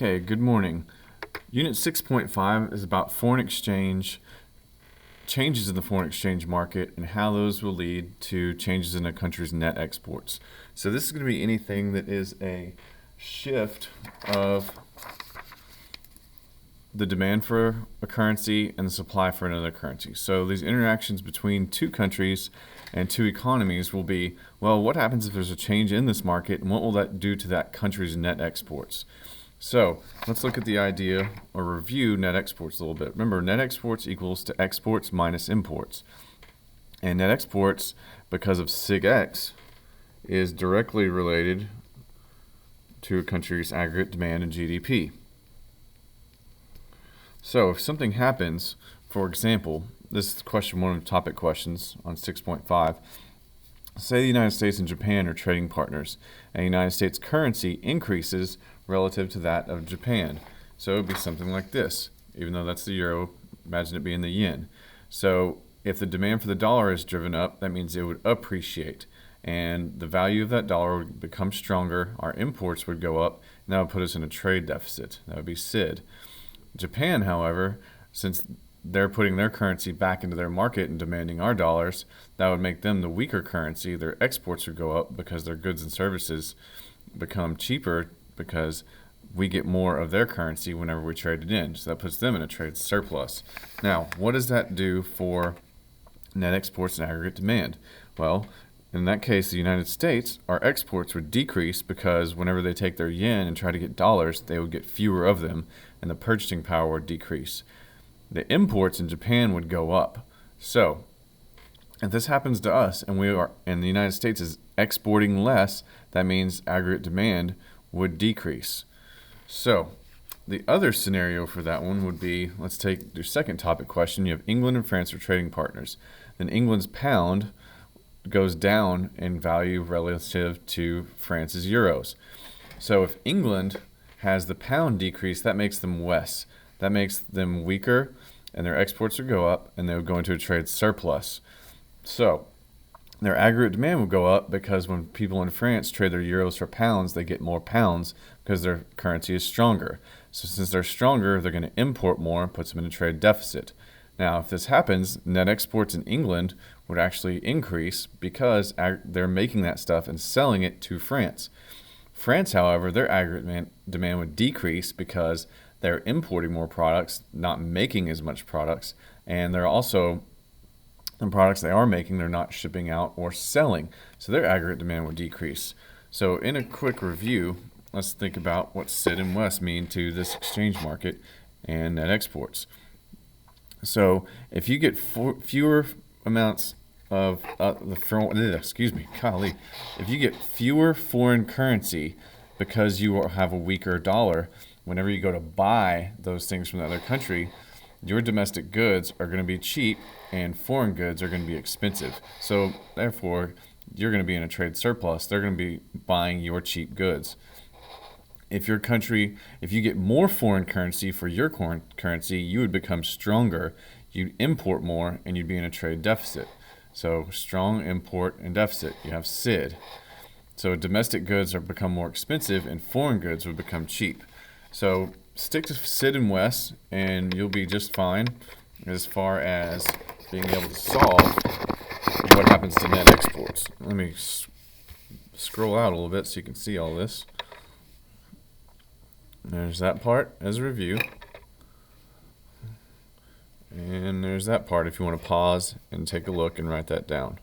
Okay, good morning. Unit 6.5 is about foreign exchange, changes in the foreign exchange market, and how those will lead to changes in a country's net exports. So this is going to be anything that is a shift of the demand for a currency and the supply for another currency. So these interactions between two countries and two economies will be, well, what happens if there's a change in this market, and what will that do to that country's net exports? So let's look at the idea or review net exports a little bit. Remember, net exports equals to exports minus imports. And net exports, because of sig x, is directly related to a country's aggregate demand and GDP. So if something happens, for example, this is question one of the topic questions on 6.5. Say the United States and Japan are trading partners, and the United States currency increases relative to that of Japan. So it would be something like this. Even though that's the euro, imagine it being the yen. So if the demand for the dollar is driven up, that means it would appreciate, and the value of that dollar would become stronger. Our imports would go up, and that would put us in a trade deficit. That would be SID. Japan, however, since they're putting their currency back into their market and demanding our dollars, that would make them the weaker currency. Their exports would go up because their goods and services become cheaper because we get more of their currency whenever we trade it in. So that puts them in a trade surplus. Now, what does that do for net exports and aggregate demand? Well, in that case, the United States, our exports would decrease because whenever they take their yen and try to get dollars, they would get fewer of them, and the purchasing power would decrease. The imports in Japan would go up. So, if this happens to us and the United States is exporting less, that means aggregate demand would decrease. So, the other scenario for that one would be, let's take your second topic question. You have England and France are trading partners. Then England's pound goes down in value relative to France's euros. So if England has the pound decrease, that makes them less. That makes them weaker, and their exports would go up, and they would go into a trade surplus. So their aggregate demand would go up because when people in France trade their euros for pounds, they get more pounds because their currency is stronger. So since they're stronger, they're going to import more and puts them in a trade deficit. Now, if this happens, net exports in England would actually increase because they're making that stuff and selling it to France. France, however, their aggregate demand would decrease because they're importing more products, not making as much products, and they're also, the products they are making, they're not shipping out or selling. So their aggregate demand would decrease. So in a quick review, let's think about what SID and WES mean to this exchange market and net exports. So if you get fewer amounts of if you get fewer foreign currency because you have a weaker dollar, whenever you go to buy those things from the other country, your domestic goods are going to be cheap and foreign goods are going to be expensive. So therefore, you're going to be in a trade surplus. They're going to be buying your cheap goods. If you get more foreign currency for your currency, you would become stronger. You'd import more, and you'd be in a trade deficit. So strong import and deficit, you have SID. So domestic goods become more expensive, and foreign goods would become cheap. So stick to SID and WES, and you'll be just fine as far as being able to solve what happens to net exports. Let me scroll out a little bit so you can see all this. There's that part as a review. And there's that part if you want to pause and take a look and write that down.